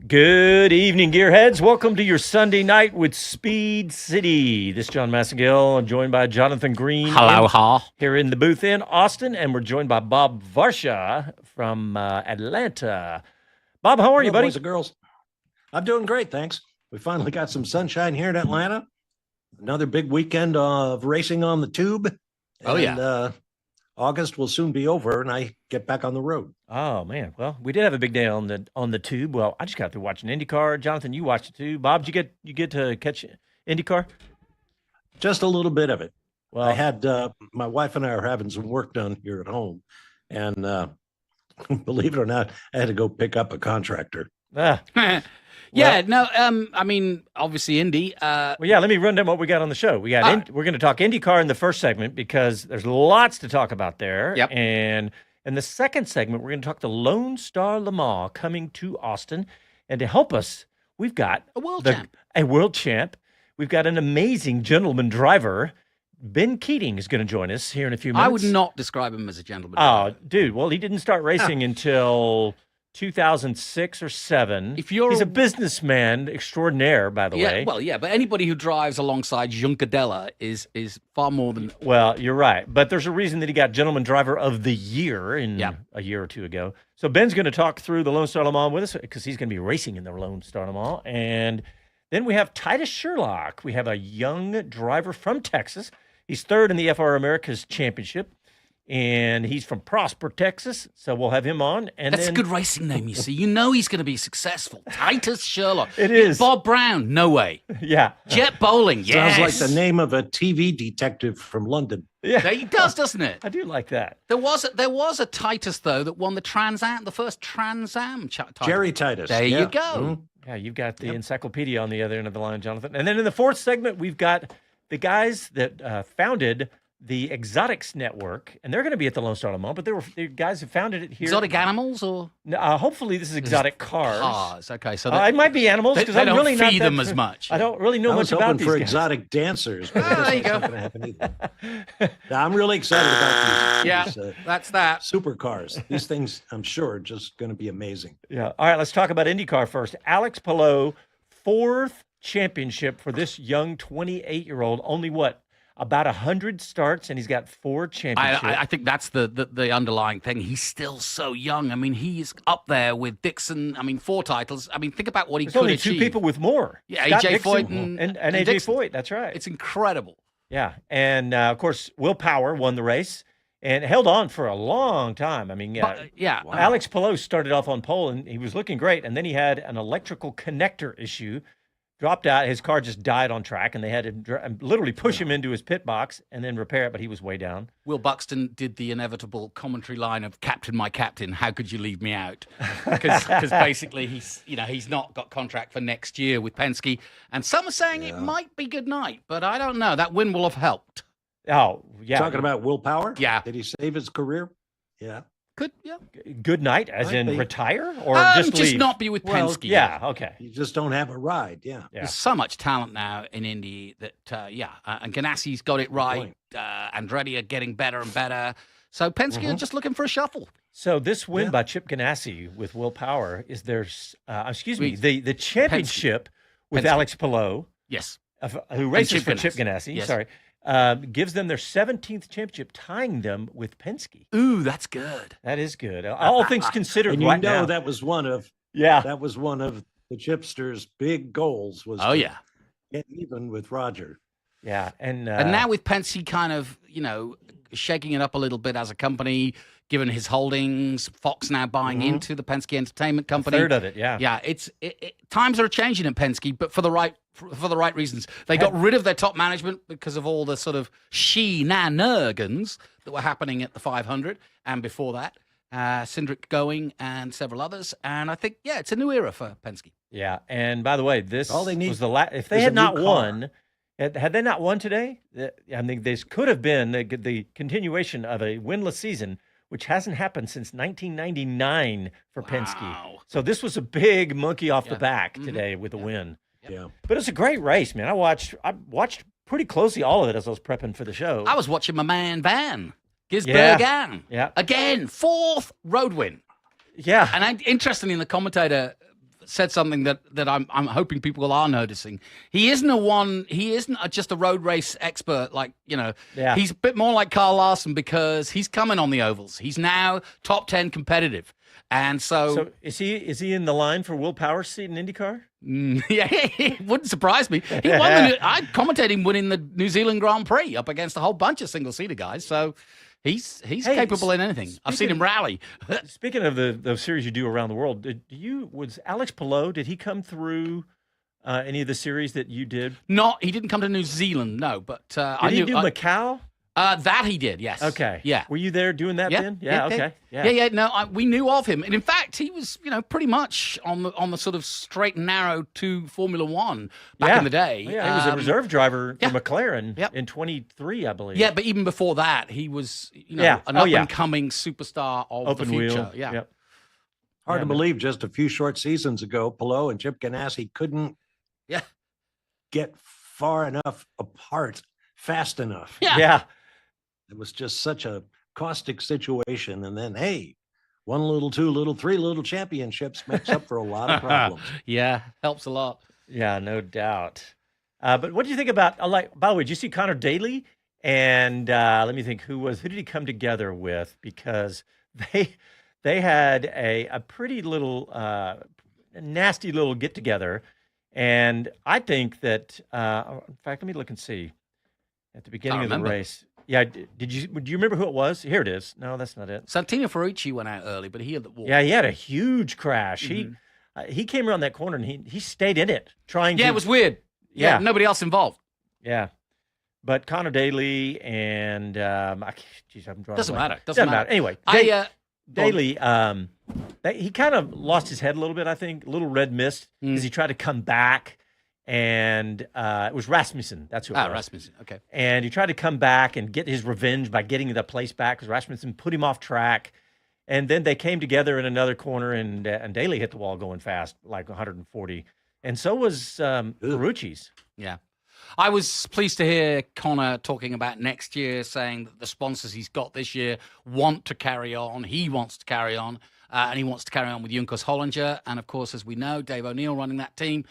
Good evening, Gearheads. Welcome to your Sunday night with Speed City. This is Jon Massengale, joined by Jonathan Green. Aloha. Here in the booth in Austin, and we're joined by Bob Varsha from Atlanta. Bob, how are you, buddy? Boys and girls. I'm doing great, thanks. We finally got some sunshine here in Atlanta. Another big weekend of racing on the tube. Oh, yeah. August will soon be over, and I get back on the road. Oh man, well, we did have a big day on the tube. Well, I just got through watching Indycar. Jonathan, you watched it too. Bob, did you get to catch Indycar? Just a little bit of it. Well, I had my wife and I are having some work done here at home, and believe it or not, I had to go pick up a contractor. I mean, obviously Indy. Well, yeah, let me run down what we got on the show. We got we're going to talk IndyCar in the first segment because there's lots to talk about there. Yep. And in the second segment, we're going to talk the Lone Star Le Mans coming to Austin. And to help us, we've got A world champ. We've got an amazing gentleman driver. Ben Keating is going to join us here in a few minutes. I would not describe him as a gentleman. Oh, dude. Well, he didn't start racing until 2006 or 7. He's a businessman extraordinaire, by the way. Well, yeah, but anybody who drives alongside Juncadella is far more than. Well, you're right, but there's a reason that he got Gentleman Driver of the Year a year or two ago. So Ben's going to talk through the Lone Star Le Mans with us because he's going to be racing in the Lone Star Le Mans. And then we have Titus Sherlock. We have a young driver from Texas. He's third in the FR Americas Championship. And he's from Prosper, Texas, so we'll have him on. And That's a good racing name, you see. You know he's going to be successful. Titus Sherlock. It is. Bob Brown, no way. Yeah. Jet Bowling, yes. Sounds like the name of a TV detective from London. Yeah. He does, doesn't it? I do like that. There was a Titus, though, that won the first Trans Am title. Jerry Titus. There you go. Mhm. Yeah, you've got the encyclopedia on the other end of the line, Jonathan. And then in the fourth segment, we've got the guys that founded the Exotics Network, and they're going to be at the Lone Star Le Mans, but they're guys who founded it here. Exotic animals, or hopefully this is exotic cars. cars? Okay, so It might be animals because they I'm don't really not feed that, them as much. I don't really know I was much about hoping these for guys. exotic dancers. But There you go. Not going to happen either. Now, I'm really excited about these. That's that. Supercars. These things, I'm sure, are just going to be amazing. Yeah. All right, let's talk about IndyCar first. Alex Palou, 4th championship for this young 28-year-old. Only what? About 100 starts, and he's got 4 championships. I think that's the underlying thing. He's still so young. I mean, he's up there with Dixon. I mean, 4 titles. I mean, think about what he There's could only achieve. 2 people with more. Yeah, Scott AJ Dixon Foyt and AJ Dixon. Foyt. That's right. It's incredible. Yeah, and of course, Will Power won the race and held on for a long time. I mean, Yeah. Wow. Alex Palou started off on pole, and he was looking great, and then he had an electrical connector issue. Dropped out. His car just died on track, and they had to literally push him into his pit box and then repair it, but he was way down. Will Buxton did the inevitable commentary line of "Captain, my captain, how could you leave me out?" Because basically he's not got contract for next year with Penske, and some are saying it might be good night, but I don't know. That win will have helped. Oh, yeah. Talking about willpower? Yeah. Did he save his career? Yeah. Good, yeah. Good night, as Might in be. retire or just just leave? not be with Well, Penske. Yeah, okay. You just don't have a ride. Yeah. Yeah. There's so much talent now in Indy that, and Ganassi's got it right. Andretti are getting better and better. So Penske are just looking for a shuffle. So this win Yeah. by Chip Ganassi with Will Power is the championship with Penske. Alex Palou, Yes. who races Chip for Chip Ganassi. Ganassi. Yes. Sorry, gives them their 17th championship, tying them with Penske. Ooh, that's good. That is good. All things considered, And you right know now. that was one of Yeah. the Chipster's big goals was Oh, to yeah. get even with Roger. Yeah, and And now with Penske kind of, shaking it up a little bit as a company, given his holdings, Fox now buying into the Penske Entertainment Company. third of it, yeah. Yeah, times are changing at Penske, but for the right reasons. They got rid of their top management because of all the sort of shenanigans that were happening at the 500 and before that. Cindric going and several others, and I think it's a new era for Penske. Yeah, and by the way, this All they need was the last. If they is a had new not car. won, had they not won today, I mean, this could have been the continuation of a winless season, which hasn't happened since 1999 for Penske. Wow. So this was a big monkey off the back today with a win. Yeah. But it's a great race, man. I watched pretty closely all of it as I was prepping for the show. I was watching my man Van Gisbergen. Yeah. Again, 4th road win. Yeah. And interestingly, in the commentator said something that I'm hoping people are noticing. He isn't just a road race expert like, Yeah. He's a bit more like Carl Larson because he's coming on the ovals. He's now top 10 competitive. And So is he in the line for Will Power's seat in IndyCar? yeah, it wouldn't surprise me. He won I commentated him winning the New Zealand Grand Prix up against a whole bunch of single-seater guys. So he's capable in anything. I've seen him rally. Speaking of the series you do around the world, was Alex Palou, did he come through any of the series that you did? He didn't come to New Zealand, no. But did he do Macau? That he did, yes. Okay. Yeah. Were you there doing that then? Yeah. Okay. Yeah. No, we knew of him, and in fact, he was, pretty much on the sort of straight and narrow to Formula One back in the day. Yeah, he was a reserve driver for McLaren in 23, I believe. Yeah, but even before that, he was, an up and coming superstar of Open the future. wheel. Yeah. Yep. Hard to believe just a few short seasons ago, Palou and Chip Ganassi couldn't get far enough apart fast enough. Yeah. It was just such a caustic situation. And then, hey, 1 little, 2 little, 3 little championships makes up for a lot of problems. Yeah, helps a lot. Yeah, no doubt. But what do you think about, by the way, did you see Connor Daly? And let me think, who did he come together with? Because they had a pretty little, nasty little get together. And I think that, in fact, let me look and see. At the beginning of the race. Yeah, do you remember who it was? Here it is. No, that's not it. Santino Ferrucci went out early, but he had the wall. Yeah, he had a huge crash. He came around that corner and he stayed in it, trying to. Yeah, it was weird. Yeah, nobody else involved. Yeah, but Connor Daly and I'm drawing. Doesn't matter. Anyway, Daly, he kind of lost his head a little bit. I think a little red mist because he tried to come back. And it was Rasmussen. That's who it was. Rasmussen. Okay. And he tried to come back and get his revenge by getting the place back because Rasmussen put him off track. And then they came together in another corner, and Daly hit the wall going fast, like 140. And so was Ferrucci's. Yeah. I was pleased to hear Connor talking about next year, saying that the sponsors he's got this year want to carry on. He wants to carry on. And he wants to carry on with Juncos Hollinger. And, of course, as we know, Dave O'Neill running that team.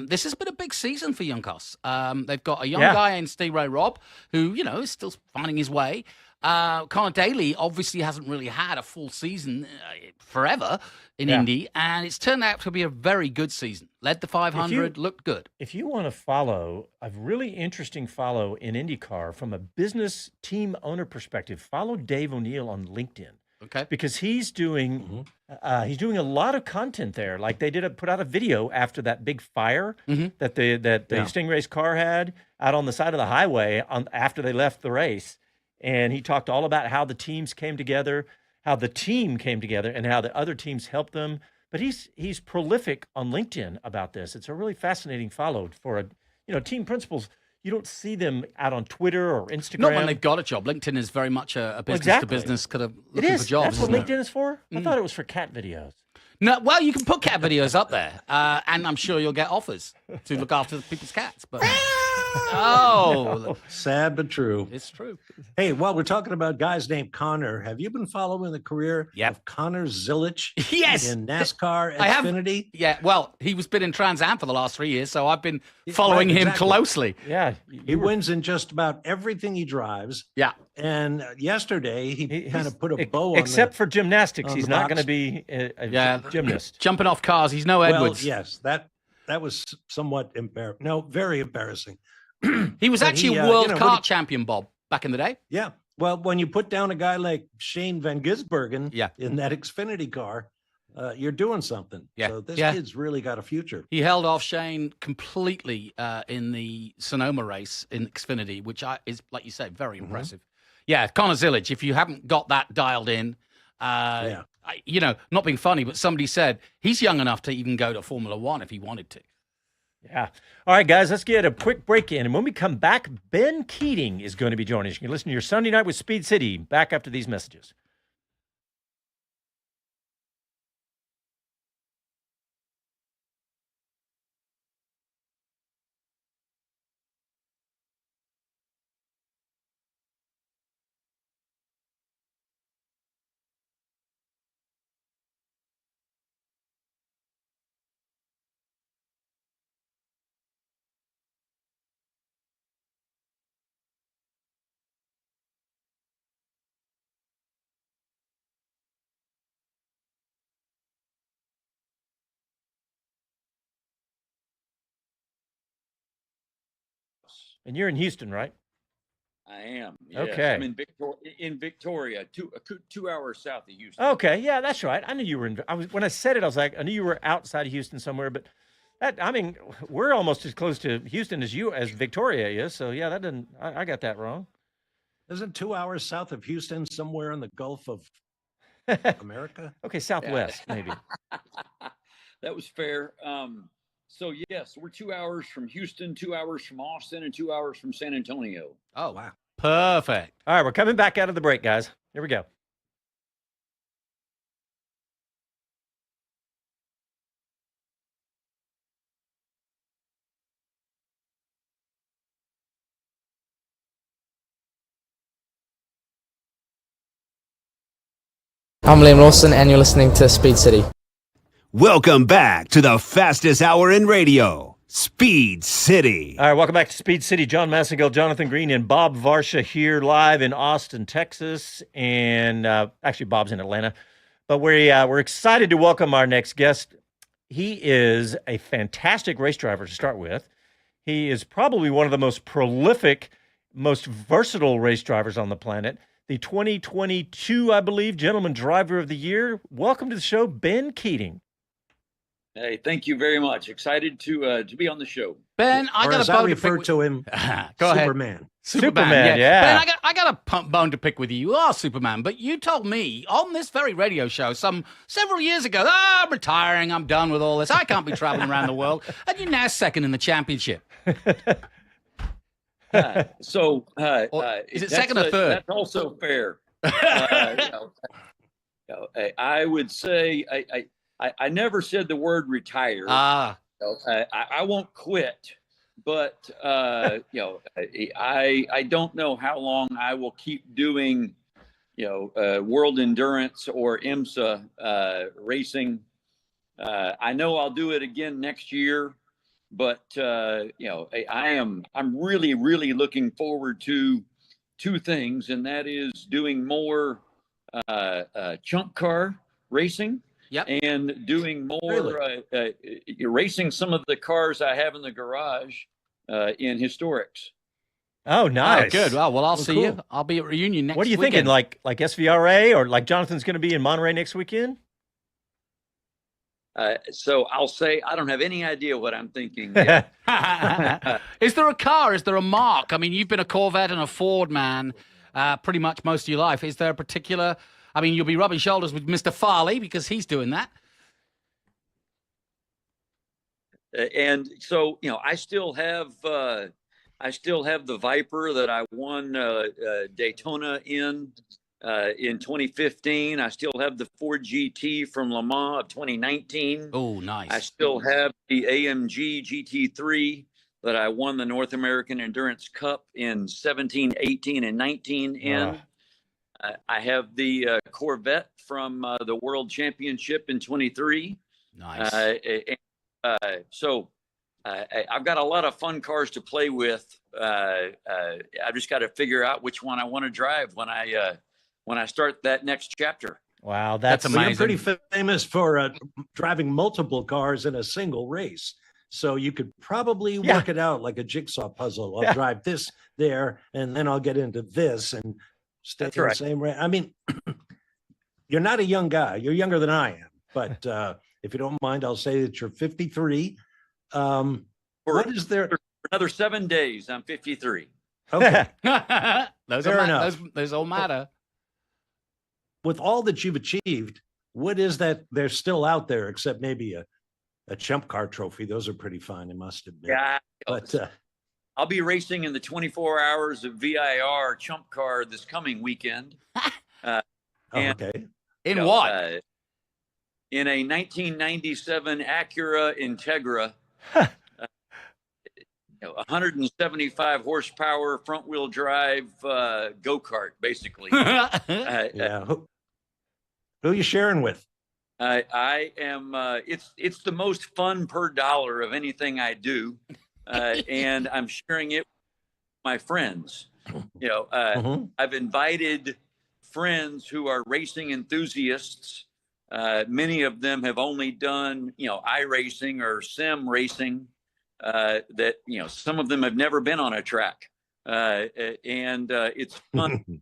This has been a big season for Juncos. They've got a young guy in Steve Ray Robb who, is still finding his way. Connor Daly obviously hasn't really had a full season forever in Indy, and it's turned out to be a very good season. Led the 500, looked good. If you want to follow a really interesting follow in IndyCar from a business team owner perspective, follow Dave O'Neill on LinkedIn. Okay. Because he's doing a lot of content there. Like they put out a video after that big fire that the Stingray's car had out on the side of the highway after they left the race. And he talked all about how the teams came together, how the team came together, and how the other teams helped them. But he's prolific on LinkedIn about this. It's a really fascinating follow for team principals. You don't see them out on Twitter or Instagram. Not when they've got a job. LinkedIn is very much a business-to-business kind of looking for jobs. That's what LinkedIn is for? I thought it was for cat videos. No, well, you can put cat videos up there, and I'm sure you'll get offers to look after people's cats. But sad but true. It's true. Hey, while we're talking about guys named Connor, have you been following the career of Connor Zilic? Yes, in NASCAR Xfinity. Yeah, well, he's been in Trans Am for the last 3 years, so I've been following him closely. Yeah, he wins in just about everything he drives. Yeah. And yesterday he kind of put a bow on except for gymnastics. He's not going to be a gymnast. Jumping off cars. He's no Edwards. Well, yes, that was somewhat very embarrassing. He was actually a world kart champion, Bob, back in the day. Yeah. Well, when you put down a guy like Shane Van Gisbergen in that Xfinity car, you're doing something. Yeah. So this kid's really got a future. He held off Shane completely in the Sonoma race in Xfinity, which is, like you say, very impressive. Yeah, Connor Zilic, if you haven't got that dialed in, not being funny, but somebody said he's young enough to even go to Formula One if he wanted to. Yeah. All right, guys, let's get a quick break in. And when we come back, Ben Keating is going to be joining us. You can listen to your Sunday Night with Speed City back after these messages. And you're in Houston, right? I am. Yes. Okay. I'm in Victoria, 2 hours south of Houston. Okay, yeah, that's right. I knew you were in. When I said it, I was like, I knew you were outside of Houston somewhere, but we're almost as close to Houston as Victoria is. So yeah, that didn't. I got that wrong. Isn't 2 hours south of Houston somewhere in the Gulf of America? Okay, southwest maybe. That was fair. So yes, we're 2 hours from Houston, 2 hours from Austin, and 2 hours from San Antonio. Oh, wow. Perfect. All right, we're coming back out of the break, guys. Here we go. I'm Liam Lawson, and you're listening to Speed City. Welcome back to the fastest hour in radio, Speed City. All right, welcome back to Speed City. Jon Massengale, Jonathan Green, and Bob Varsha here live in Austin, Texas. And actually, Bob's in Atlanta. But we're excited to welcome our next guest. He is a fantastic race driver to start with. He is probably one of the most prolific, most versatile race drivers on the planet. The 2022, I believe, Gentleman Driver of the Year. Welcome to the show, Ben Keating. Hey, thank you very much. Excited to be on the show. Ben, I got a bone to pick to him. Go ahead. Superman. Superman, yeah. Ben, I got a bone to pick with you. You are Superman, but you told me on this very radio show several years ago, I'm retiring, I'm done with all this, I can't be traveling around the world, and you're now second in the championship. Is it second or third? That's also fair. I would say I never said the word retire. I won't quit, but I don't know how long I will keep doing, world endurance or IMSA racing. I know I'll do it again next year, but I'm really, really looking forward to two things, and that is doing more chunk car racing. Yep. And doing more racing some of the cars I have in the garage in historics. Oh, nice. Oh, good. Well, I'll see you. I'll be at reunion next weekend. What are you thinking? Like SVRA, or like Jonathan's going to be in Monterey next weekend? So I'll say I don't have any idea what I'm thinking. Is there a car? Is there a mark? I mean, you've been a Corvette and a Ford man pretty much most of your life. Is there a particular... I mean, you'll be rubbing shoulders with Mr. Farley because he's doing that. And so, I still have the Viper that I won Daytona in 2015. I still have the Ford GT from Le Mans of 2019. Oh, nice. I still have the AMG GT3 that I won the North American Endurance Cup in 17, 18, and 19 in. I have the Corvette from the World Championship in 23. Nice. So I've got a lot of fun cars to play with. I've just got to figure out which one I want to drive when I start that next chapter. Wow, that's amazing. You're pretty famous for driving multiple cars in a single race. So you could probably work it out like a jigsaw puzzle. I'll drive this there, and then I'll get into this and stay in the same way. I mean, you're not a young guy. You're younger than I am. But if you don't mind, I'll say that you're 53. What is there? For another 7 days, I'm 53. Okay. Those all matter. With all that you've achieved, what is that there's still out there except maybe a chump car trophy? Those are pretty fine, I must admit. Yeah. But I'll be racing in the 24 hours of VIR chump car this coming weekend. Okay. In what? In a 1997 Acura Integra, 175 horsepower front wheel drive go-kart, basically. Yeah. Who are you sharing with? I am. It's the most fun per dollar of anything I do. And I'm sharing it with my friends. I've invited friends who are racing enthusiasts. Many of them have only done, iRacing or sim racing. that some of them have never been on a track, and it's fun to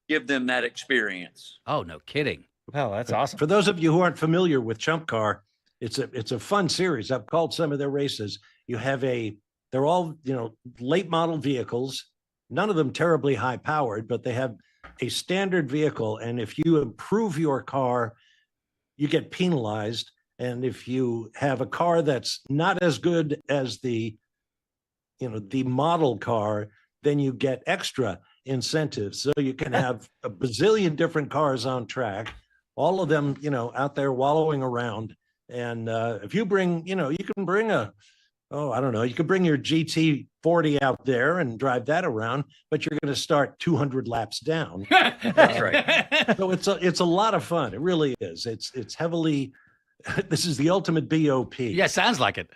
give them that experience. Oh, no kidding! Wow, that's awesome. For those of you who aren't familiar with Chump Car, it's a fun series. I've called some of their races. They're all late model vehicles. None of them terribly high powered, but they have a standard vehicle. And if you improve your car, you get penalized. And if you have a car that's not as good as the model car, then you get extra incentives. So you can have a bazillion different cars on track, all of them, out there wallowing around. And if you bring, you can bring you could bring your GT40 out there and drive that around, but you're going to start 200 laps down. That's right. So it's a lot of fun. It really is. It's heavily, this is the ultimate BOP. Yeah, sounds like it.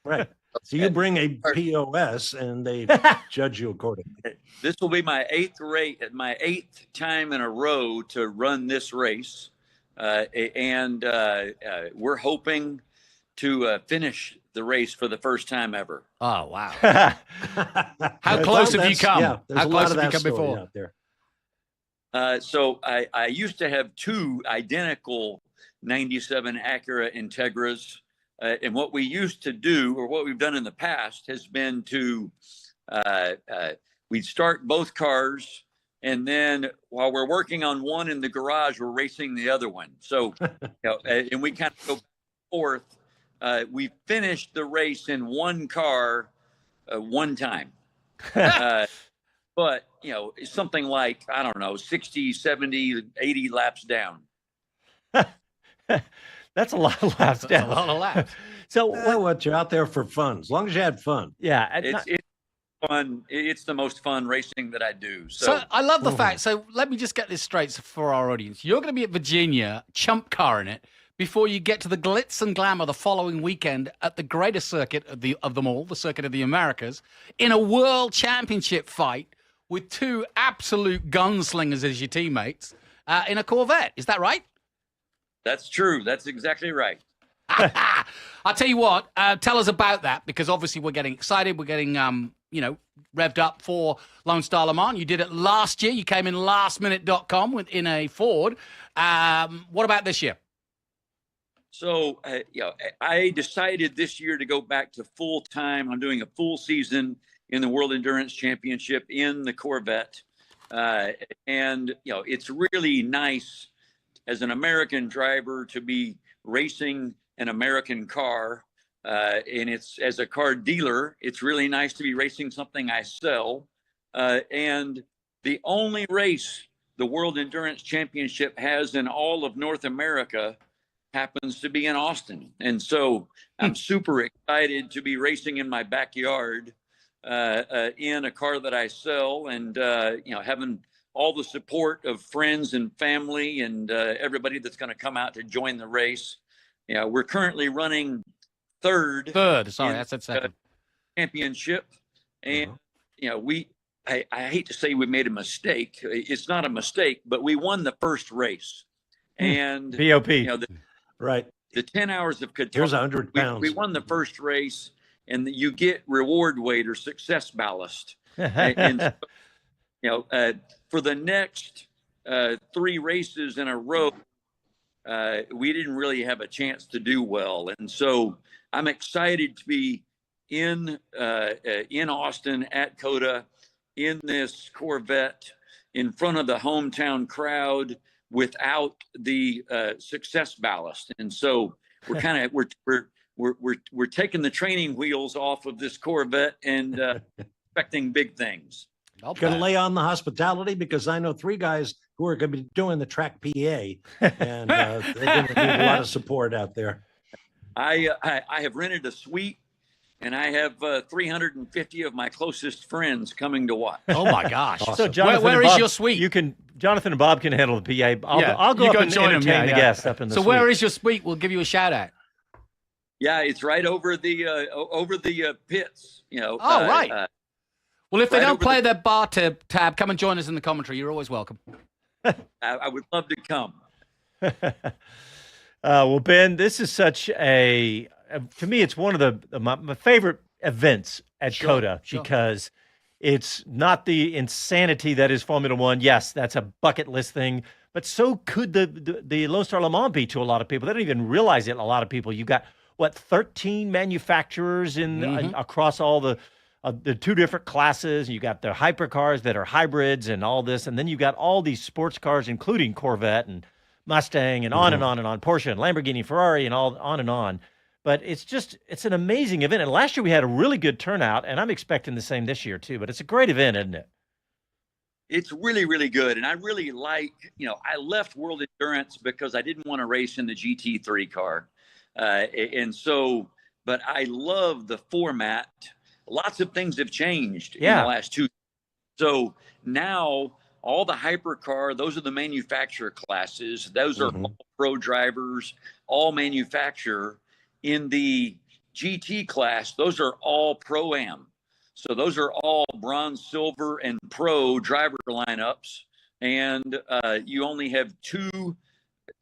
Right. So you bring a POS and they judge you accordingly. This will be my eighth time in a row to run this race. And we're hoping to finish the race for the first time ever. Oh, wow. How close have you come? Yeah, How close have you come before? Out there. So I used to have two identical 97 Acura Integras. And what we used to do, or what we've done in the past, has been to we'd start both cars, and then while we're working on one in the garage, we're racing the other one. So, and we kind of go forth. We finished the race in one car one time. But, it's something like, I don't know, 60, 70, 80 laps down. That's a lot of laps down. A lot of laps. So what you're out there for fun, as long as you had fun. Yeah. It's fun. It's the most fun racing that I do. So I love the fact. So let me just get this straight for our audience. You're going to be at Virginia, Chump Car in it, before you get to the glitz and glamour the following weekend at the greatest circuit of them all, the Circuit of the Americas, in a world championship fight with two absolute gunslingers as your teammates in a Corvette. Is that right? That's true. That's exactly right. I'll tell you what, tell us about that, because obviously we're getting excited. We're getting, revved up for Lone Star Le Mans. You did it last year. You came in lastminute.com in a Ford. What about this year? So, I decided this year to go back to full time. I'm doing a full season in the World Endurance Championship in the Corvette. And it's really nice as an American driver to be racing an American car. And it's, as a car dealer, it's really nice to be racing something I sell. And the only race the World Endurance Championship has in all of North America happens to be in Austin. And so I'm super excited to be racing in my backyard in a car that I sell, and, having all the support of friends and family and everybody that's going to come out to join the race. We're currently running third. Sorry, I said second. Championship. And, I hate to say we made a mistake. It's not a mistake, but we won the first race. And BOP. Right. The 10 hours of Qatar. Here's 100 pounds. We won the first race, and you get reward weight or success ballast. And for the next 3 races in a row, we didn't really have a chance to do well. And so I'm excited to be in Austin at COTA in this Corvette in front of the hometown crowd without the success ballast. And so we're kind of we're taking the training wheels off of this Corvette and expecting big things. Going to lay on the hospitality, because I know 3 guys who are going to be doing the track PA, and they're going to need a lot of support out there. I have rented a suite, and I have 350 of my closest friends coming to watch. Oh my gosh! Awesome. So Jonathan, where and is Bob, your suite? Jonathan and Bob can handle the PA. I'll go you up and join them, entertain the guests up in the So suite. where is your suite? We'll give you a shout out. Yeah, it's right over the pits. Right. Well, if they right don't over play their bar tab, come and join us in the commentary. You're always welcome. I would love to come. Well, Ben, this is such a to me, it's one of my favorite events at COTA Sure. because it's not the insanity that is Formula One. Yes, that's a bucket list thing, but so could the Lone Star Le Mans be to a lot of people. They don't even realize it. A lot of people. You got 13 manufacturers across all the two different classes. You got the hypercars that are hybrids and all this, and then you got all these sports cars, including Corvette and Mustang and on and on and on, Porsche and Lamborghini, Ferrari, and all on and on. But it's an amazing event. And last year we had a really good turnout, and I'm expecting the same this year too. But it's a great event, isn't it? It's really, really good. And I really like, I left World Endurance because I didn't want to race in the GT3 car. But I love the format. Lots of things have changed in the last 2 years. So now all the hypercar, those are the manufacturer classes. Those are all pro drivers, all manufacturer. In the GT class, those are all Pro-Am. So those are all bronze, silver, and pro driver lineups. And you only have 2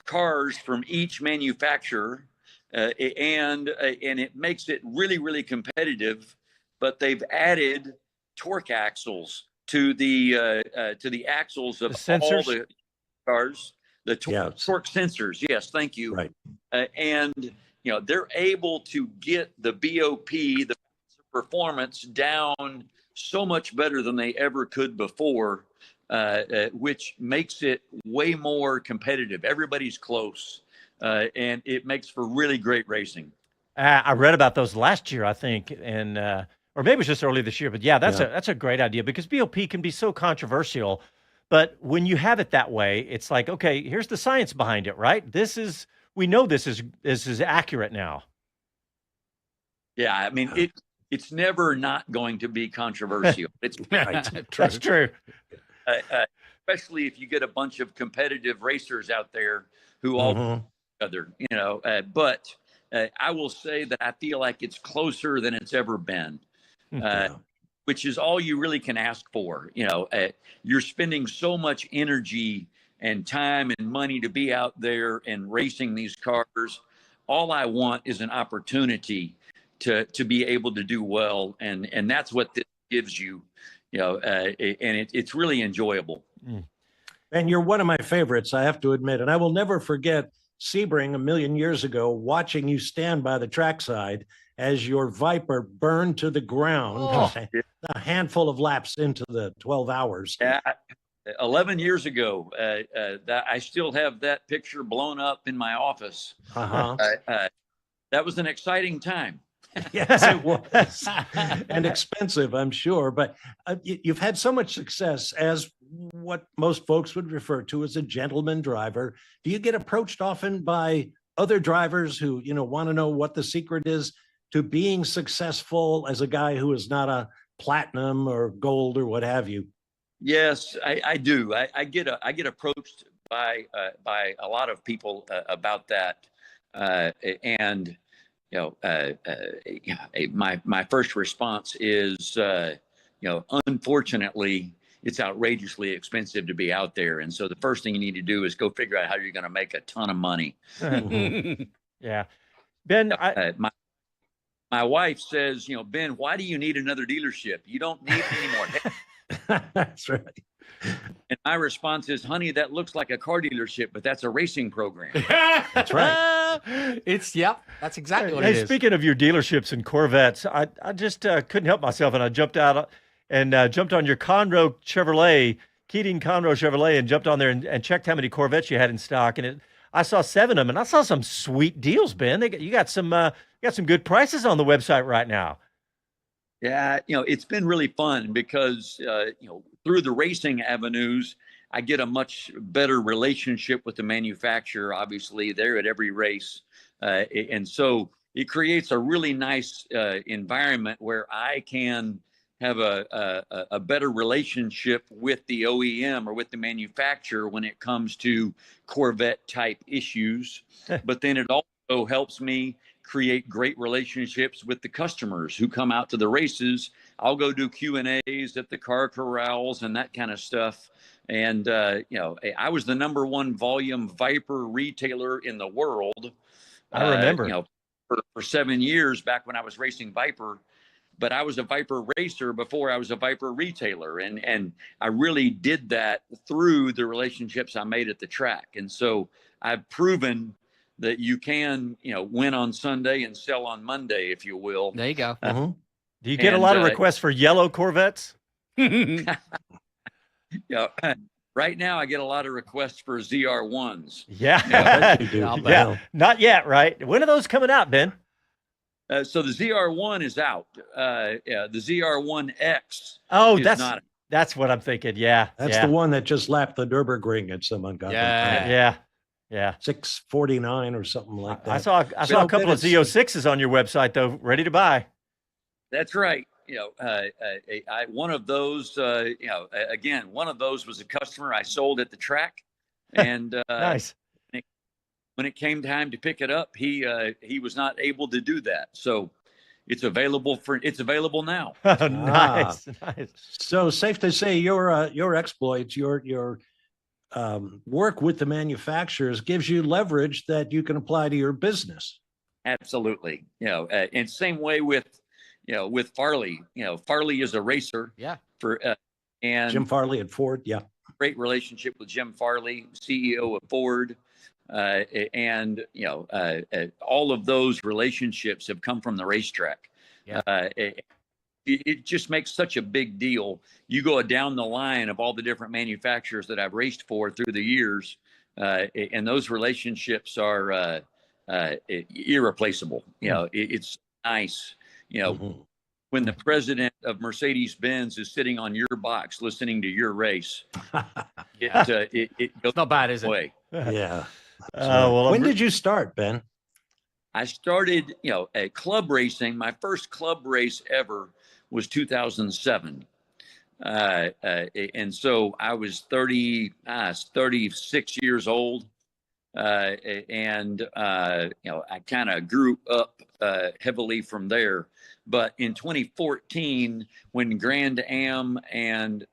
cars from each manufacturer. And it makes it really, really competitive. But they've added torque axles to the axles of all the cars. The torque sensors. Yes, thank you. Right. They're able to get the BOP, the performance down so much better than they ever could before, which makes it way more competitive. Everybody's close, and it makes for really great racing. I read about those last year, I think, and or maybe it was just early this year. But that's a great idea because BOP can be so controversial. But when you have it that way, it's like, okay, here's the science behind it, right? We know this is accurate now. Yeah, I mean it's never not going to be controversial. It's right. That's true. Especially if you get a bunch of competitive racers out there who all know each other, But I will say that I feel like it's closer than it's ever been, which is all you really can ask for. You're spending so much energy and time and money to be out there and racing these cars. All I want is an opportunity to be able to do well. And that's what this gives you, and it's really enjoyable. And you're one of my favorites, I have to admit. And I will never forget Sebring a million years ago, watching you stand by the trackside as your Viper burned to the ground, a handful of laps into the 12 hours. 11 years ago, that I still have that picture blown up in my office. That was an exciting time. Yes, it was. And expensive, I'm sure. But you've had so much success as what most folks would refer to as a gentleman driver. Do you get approached often by other drivers who, want to know what the secret is to being successful as a guy who is not a platinum or gold or what have you? Yes, I do. I get approached by a lot of people about that, and my first response is, unfortunately, it's outrageously expensive to be out there, and so the first thing you need to do is go figure out how you're going to make a ton of money. Yeah, Ben, my wife says, Ben, why do you need another dealership? You don't need any more. That's right. And my response is, honey, that looks like a car dealership, but that's a racing program. That's right. That's exactly what it is. Speaking of your dealerships and Corvettes, I just couldn't help myself, and I jumped out and jumped on your Keating Conroe Chevrolet, and jumped on there and checked how many Corvettes you had in stock, and I saw 7 of them, and I saw some sweet deals, Ben. You got some good prices on the website right now. Yeah, it's been really fun because, through the racing avenues, I get a much better relationship with the manufacturer. Obviously, they're at every race. And so it creates a really nice environment where I can have a better relationship with the OEM or with the manufacturer when it comes to Corvette type issues. But then it also helps me create great relationships with the customers who come out to the races. I'll go do Q&As at the car corrals and that kind of stuff. And, I was the #1 volume Viper retailer in the world. I remember. for 7 years back when I was racing Viper, but I was a Viper racer before I was a Viper retailer. And I really did that through the relationships I made at the track. And so I've proven that you can, win on Sunday and sell on Monday, if you will. There you go. Do you get a lot of requests for yellow Corvettes? Right now I get a lot of requests for ZR1s. Yeah. You do. Yeah. Not yet, right? When are those coming out, Ben? So the ZR1 is out. The ZR1X. Oh, not. That's what I'm thinking. Yeah. That's the one that just lapped the Nürburgring at some ungodly time. Yeah. 649 or something like that. I saw a couple of Z06s on your website though, ready to buy. That's right. One of those, again, one of those was a customer I sold at the track, and nice. When it came time to pick it up, he was not able to do that. So it's available now. Nice. So safe to say your exploits, your work with the manufacturers gives you leverage that you can apply to your business. Absolutely. And same way with Farley. Farley is a racer. Yeah. And Jim Farley at Ford. Yeah. Great relationship with Jim Farley, CEO of Ford. And all of those relationships have come from the racetrack. Yeah. It just makes such a big deal. You go down the line of all the different manufacturers that I've raced for through the years, and those relationships are irreplaceable. It's nice. When the president of Mercedes-Benz is sitting on your box listening to your race, it goes not bad, is it? away. Yeah. Well, when did you start, Ben? I started, club racing. My first club race ever was 2007. And so I was 36 years old. And I kind of grew up heavily from there. But in 2014, when Grand Am and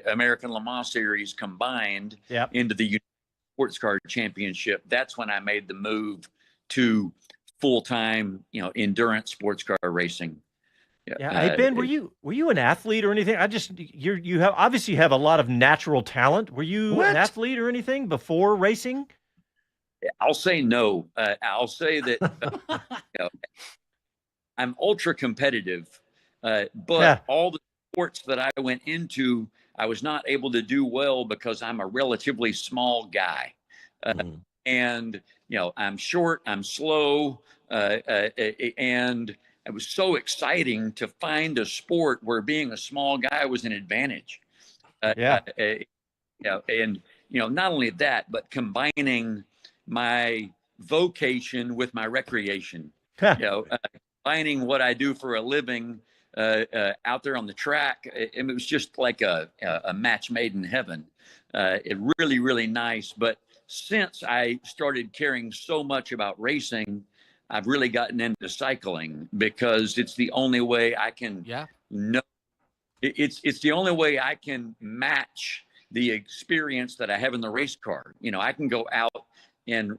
American Le Mans Series combined into the Sports Car Championship, that's when I made the move to full-time, endurance sports car racing. Hey Ben, were you an athlete or anything? You have obviously have a lot of natural talent. Were you an athlete or anything before racing? I'll say no. I'll say that I'm ultra competitive, but all the sports that I went into, I was not able to do well because I'm a relatively small guy. And, I'm short, I'm slow, and it was so exciting to find a sport where being a small guy was an advantage. And, not only that, but combining my vocation with my recreation, combining what I do for a living out there on the track. It was just like a match made in heaven. It really, really nice. But since I started caring so much about racing, I've really gotten into cycling because it's the only way I can know. It's the only way I can match the experience that I have in the race car. I can go out and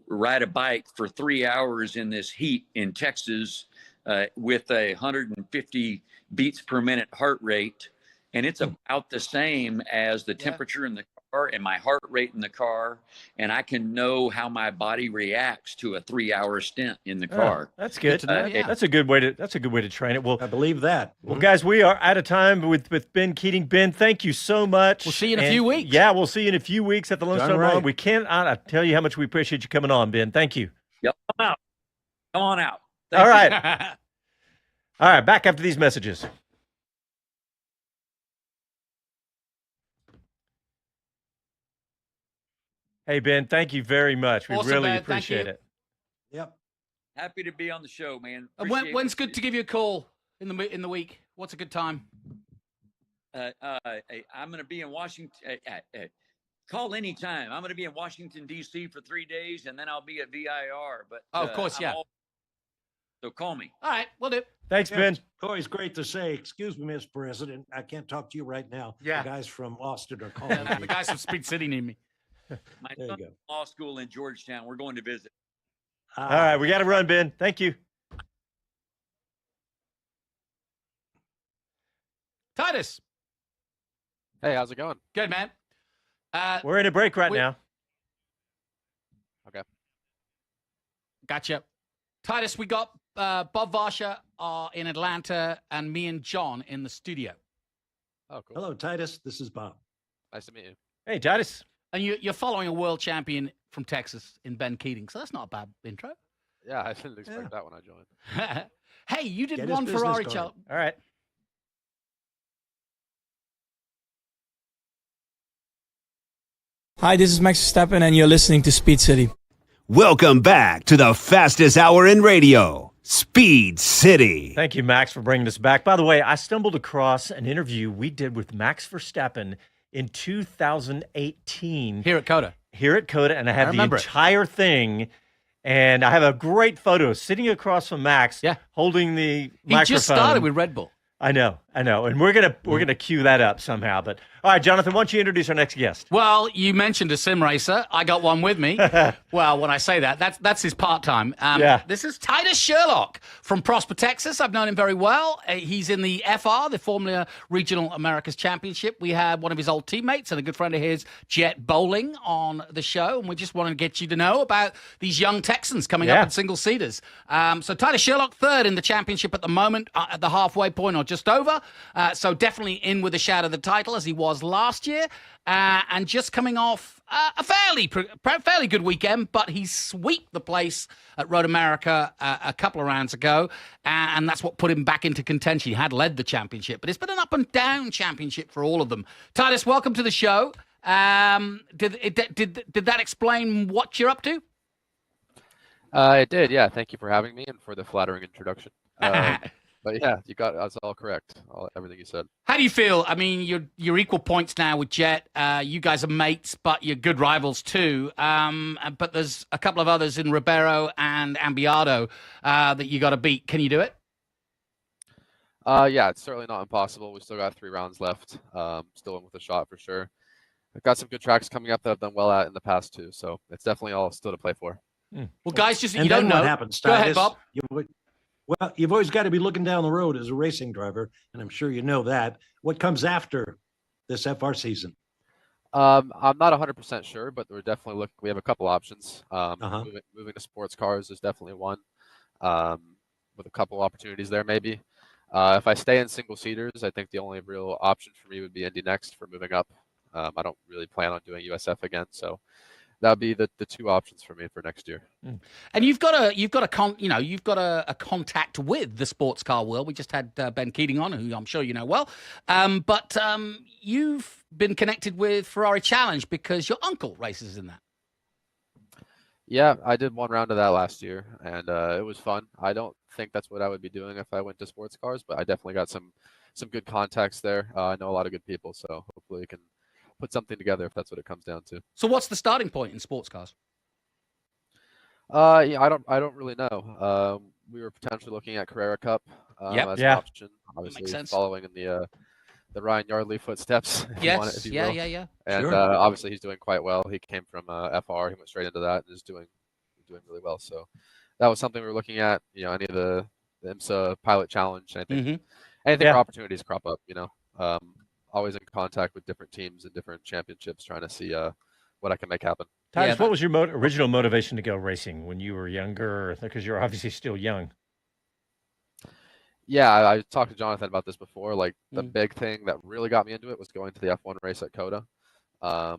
ride a bike for 3 hours in this heat in Texas with 150 beats per minute heart rate. And it's about the same as the temperature in the car and my heart rate in the car. And I can know how my body reacts to a 3-hour stint in the car. That's good. That's a good way to train it. Well, I believe that. Well, guys, we are out of time with Ben Keating. Ben, thank you so much. We'll see you in a few weeks. Yeah, we'll see you in a few weeks at the Lone Star Mall. We can't tell you how much we appreciate you coming on, Ben. Thank you. Yep. Come on out. All right. All right, back after these messages. Hey, Ben, thank you very much. We really appreciate it. Yep. Happy to be on the show, man. When's good to give you a call in the week? What's a good time? I'm going to be in Washington. Call anytime. I'm going to be in Washington, D.C. for 3 days, and then I'll be at VIR. But of course, so call me. All right, we'll do. Thanks, Ben. It's always great to say, excuse me, Mr. President, I can't talk to you right now. Yeah. The guys from Austin are calling me. The guys from Speed City need me. My son's in law school in Georgetown. We're going to visit. All right, we got to run, Ben. Thank you. Titus. Hey, how's it going? Good, man. We're in a break right now. Okay. Gotcha. Titus, we got Bob Varsha in Atlanta and me and John in the studio. Oh, cool. Hello, Titus. This is Bob. Nice to meet you. Hey, Titus. And you're following a world champion from Texas in Ben Keating, so that's not a bad intro. Yeah, I didn't expect that when I joined. Hey, you did Get one his business Ferrari card. challenge. All right. Hi, this is Max Verstappen, and you're listening to Speed City. Welcome back to the fastest hour in radio, Speed City. Thank you, Max, for bringing us back. By the way, I stumbled across an interview we did with Max Verstappen in 2018 Here at Coda. And I had the entire thing. And I have a great photo sitting across from Max, holding the microphone. He just started with Red Bull. I know, and we're gonna cue that up somehow. But all right, Jonathan, why don't you introduce our next guest? Well, you mentioned a sim racer. I got one with me. Well, when I say that, that's his part time. This is Titus Sherlock from Prosper, Texas. I've known him very well. He's in the FR, the Formula Regional Americas Championship. We had one of his old teammates and a good friend of his, Jet Bowling, on the show, and we just wanted to get you to know about these young Texans coming up in single seaters. So Titus Sherlock, third in the championship at the moment, at the halfway point or just over. So definitely in with a shout of the title as he was last year, and just coming off a fairly good weekend, but he swept the place at Road America a couple of rounds ago, and that's what put him back into contention. He had led the championship, but it's been an up and down championship for all of them. Titus, welcome to the show. Did that explain what you're up to? It did, yeah. Thank you for having me and for the flattering introduction. But yeah, you got that's all correct. Everything you said. How do you feel? I mean, you're equal points now with Jet. You guys are mates, but you're good rivals too. But there's a couple of others in Ribeiro and Ambiado that you got to beat. Can you do it? Yeah, it's certainly not impossible. We still got 3 rounds left. Still in with a shot for sure. I've got some good tracks coming up that I've done well at in the past too. So it's definitely all still to play for. Well, guys, just and you don't know. What happens, Go ahead, Titus? Bob. Well, you've always got to be looking down the road as a racing driver, and I'm sure you know that. What comes after this FR season? I'm not 100% sure, but we're definitely looking. We have a couple options. Moving to sports cars is definitely one, with a couple opportunities there maybe. If I stay in single seaters, I think the only real option for me would be Indy next for moving up. I don't really plan on doing USF again, so that would be the 2 options for me for next year. And you've got a contact with the sports car world. We just had Ben Keating on, who I'm sure you know well. But you've been connected with Ferrari Challenge because your uncle races in that. Yeah, I did 1 round of that last year, and it was fun. I don't think that's what I would be doing if I went to sports cars, but I definitely got some good contacts there. I know a lot of good people, so hopefully we can put something together if that's what it comes down to. So what's the starting point in sports cars? Yeah, I don't really know. We were potentially looking at Carrera Cup as an option. Obviously, following in the Ryan Yardley footsteps. Yes, yeah. And sure. Obviously, he's doing quite well. He came from FR. He went straight into that and is doing really well. So that was something we were looking at. You know, any of the IMSA Pilot Challenge, anything where opportunities crop up. You know. Always in contact with different teams and different championships, trying to see what I can make happen. Titus, what was your original motivation to go racing when you were younger? Because you're obviously still young. Yeah, I talked to Jonathan about this before. Like the big thing that really got me into it was going to the F1 race at Coda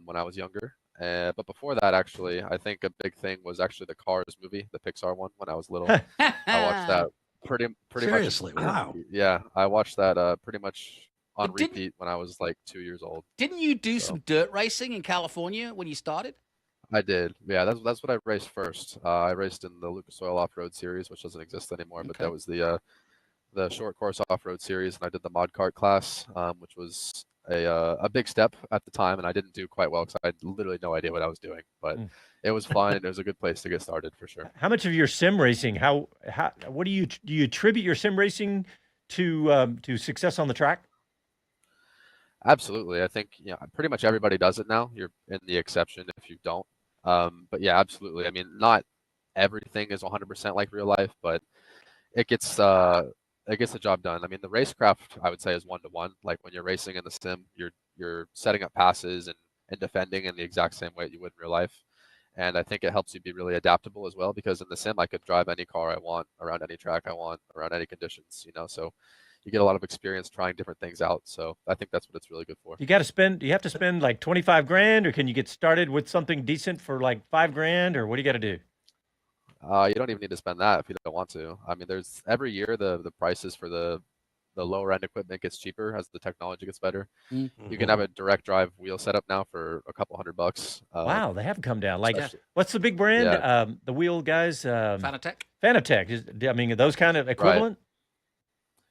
when I was younger. But before that, actually, I think a big thing was actually the Cars movie, the Pixar one, when I was little. I watched that pretty Seriously, much. wow. Yeah, I watched that pretty much on repeat when I was like 2 years old. Didn't you do some dirt racing in California when you started? I did. Yeah, that's what I raced first. I raced in the Lucas Oil Off-Road Series, which doesn't exist anymore, but that was the short course off-road series, and I did the mod kart class, which was a big step at the time, and I didn't do quite well because I had literally no idea what I was doing. But it was fun. It was a good place to get started for sure. How much of your sim racing? What do you attribute your sim racing to success on the track? Absolutely. I think pretty much everybody does it now. You're in the exception if you don't. But yeah, absolutely. I mean, not everything is 100% like real life, but it gets the job done. I mean, the racecraft, I would say, is 1-to-1. Like when you're racing in the sim, you're setting up passes and defending in the exact same way you would in real life. And I think it helps you be really adaptable as well, because in the sim, I could drive any car I want around any track I want around any conditions, so you get a lot of experience trying different things out. So I think that's what it's really good for. Do you have to spend like 25 grand, or can you get started with something decent for like 5 grand, or what do you got to do? You don't even need to spend that if you don't want to. I mean, there's every year the prices for the lower end equipment gets cheaper as the technology gets better. Mm-hmm. You can have a direct drive wheel setup now for a couple $100. Wow, they have come down. Like, what's the big brand? Yeah. The wheel guys? Fanatec. Fanatec. I mean, are those kind of equivalent? Right.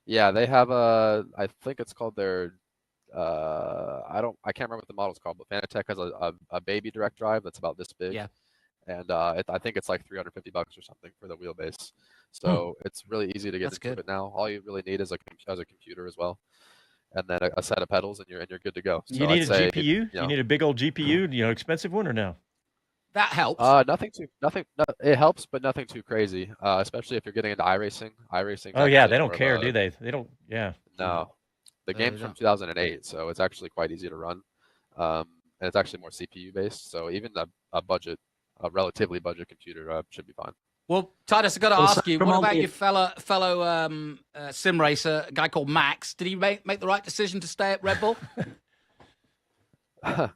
Yeah, they have I think it's called their, I can't remember what the model's called, but Fanatec has a baby direct drive that's about this big. Yeah. And I think it's like $350 or something for the wheelbase. So it's really easy to get into it now. All you really need is a computer as well, and then a set of pedals, and you're good to go. You need a GPU? You need a big old GPU, expensive one, or no? That helps. It helps, but nothing too crazy. Especially if you're getting into iRacing. Oh yeah, they don't care, do they? They don't. Yeah. No, the game's from 2008, so it's actually quite easy to run, and it's actually more CPU based. So even a relatively budget computer should be fine. Well, Titus, I've got to ask you, what about your fellow sim racer, a guy called Max? Did he make the right decision to stay at Red Bull? I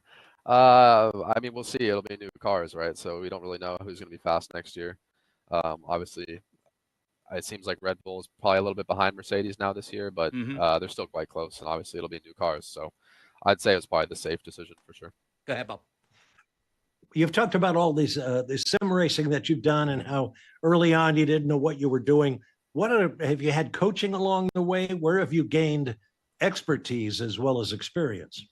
mean, we'll see. It'll be new cars, right? So we don't really know who's going to be fast next year. Obviously, it seems like Red Bull is probably a little bit behind Mercedes now this year, but they're still quite close, and obviously it'll be new cars. So I'd say it's probably the safe decision for sure. Go ahead, Bob. You've talked about all these this sim racing that you've done, and how early on you didn't know what you were doing. Have you had coaching along the way? Where have you gained expertise as well as experience?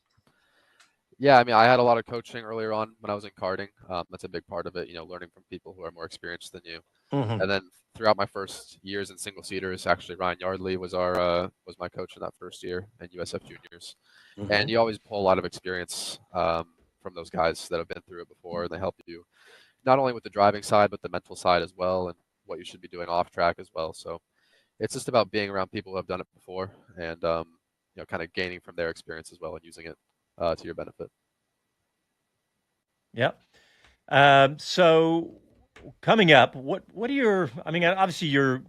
Yeah, I mean, I had a lot of coaching earlier on when I was in karting. That's a big part of it, learning from people who are more experienced than you. And then throughout my first years in single seaters, actually Ryan Yardley was my coach in that first year in USF Juniors. And you always pull a lot of experience from those guys that have been through it before, and they help you not only with the driving side but the mental side as well, and what you should be doing off track as well. So it's just about being around people who have done it before, and kind of gaining from their experience as well and using it to your benefit. Yep. So coming up, what are your? I mean, obviously you